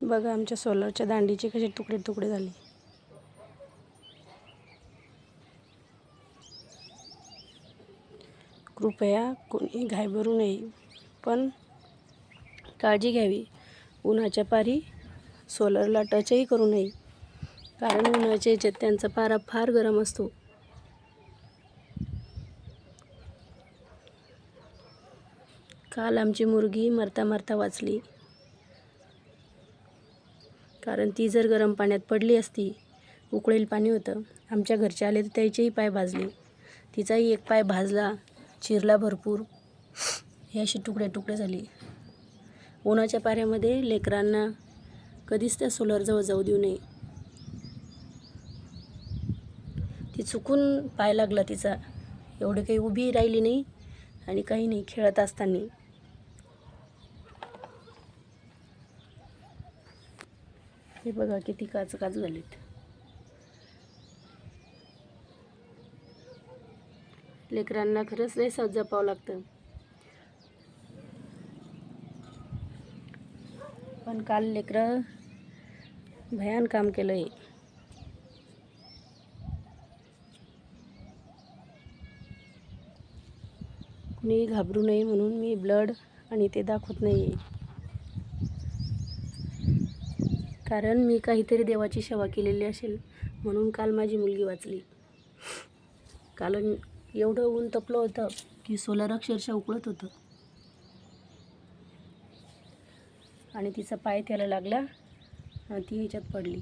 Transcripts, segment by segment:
बघा आमच्या सोलरच्या दांडीचे कसे तुकडे तुकडे झाले. कृपया कोणी घाबरू नये, पण काळजी घ्यावी. उन्हाच्या पारी सोलरला टचही करू नये, कारण उन्हाच्या याच्यात त्यांचा पारा फार गरम असतो. काल आमची मुलगी मरता मरता वाचली, कारण ती जर गरम पाण्यात पडली असती, उकळेल पाणी होतं, आमच्या घरचे आले तर त्याचेही पाय भाजले. तिचाही एक पाय भाजला, चिरला भरपूर. हे असे तुकडे तुकडे झाले. उन्हाच्या पाऱ्यामध्ये लेकरांना कधीच त्या सोलरजवळ जाऊ देऊ नये. ती चुकून पाय लागला तिचा, एवढे काही उभी राहिली नाही आणि काही नाही, खेळत असताना. हे बघा किती काच काच झालीत. लेकरांना खरंच लय साथ जपावं लागतं. पण काल लेकरं भयान काम केलं आहे. कुणी घाबरू नये म्हणून मी ब्लड आणि ते दाखवत नाही आहे, कारण मी काहीतरी देवाची सेवा केलेली असेल म्हणून काल माझी मुलगी वाचली. काल एवढं ऊन तपलं होतं की सोलर अक्षरशः उकळत होतं आणि तिचा पाय त्याला लागला आणि ती ह्याच्यात पडली.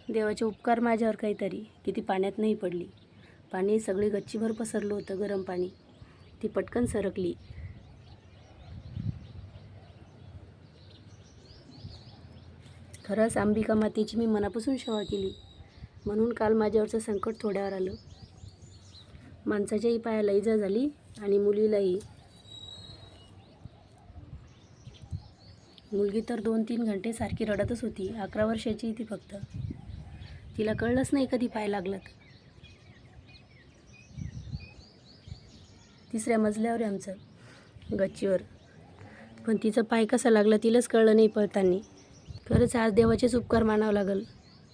देवाचे उपकार माझ्यावर काहीतरी की ती पाण्यात नाही पडली. पाणी सगळी गच्चीभर पसरलं होतं, गरम पाणी. ती पटकन सरकली. खरंच अंबिका मातेची मी मनापासून सेवा केली म्हणून काल माझ्यावरचं संकट थोड्यावर आलं. माणसाच्याही पायाला इजा झाली आणि मुलीलाही. मुलगी तर 2-3 घंटे सारखी रडतच होती. 11 वर्षाची ती फक्त. तिला कळलंच नाही कधी पाय लागला. 3ऱ्या मजल्यावर आहे आमचं, गच्चीवर. पण तिचा पाय कसा लागला तिलाच कळलं नाही पळताना. खरंच आज देवाचेच उपकार मानावं लागल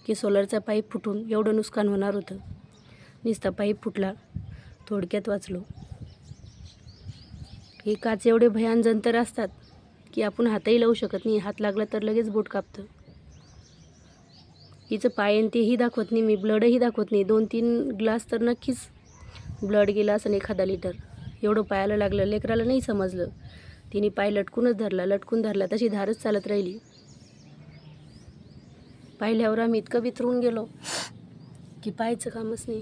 की सोलरचा पाईप फुटून एवढं नुकसान होणार होतं. नुसता पाईप फुटला, थोडक्यात वाचलो. हे काच एवढे भयान जंतर असतात की आपण हातही लावू शकत नाही. हात लागला तर लगेच बोट कापतं. हिचं पाय आणि तेही दाखवत नाही मी, ब्लडही दाखवत नाही. 2-3 ग्लास तर नक्कीच ब्लड गेला असं, 1 लिटर एवढं पायाला लागलं. लेकराला नाही समजलं. तिने पाय लटकून धरला, तशी धारच चालत राहिली. पाहिल्यावर आम्ही इतकं बिथरून गेलो की पाहायचं कामच नाही.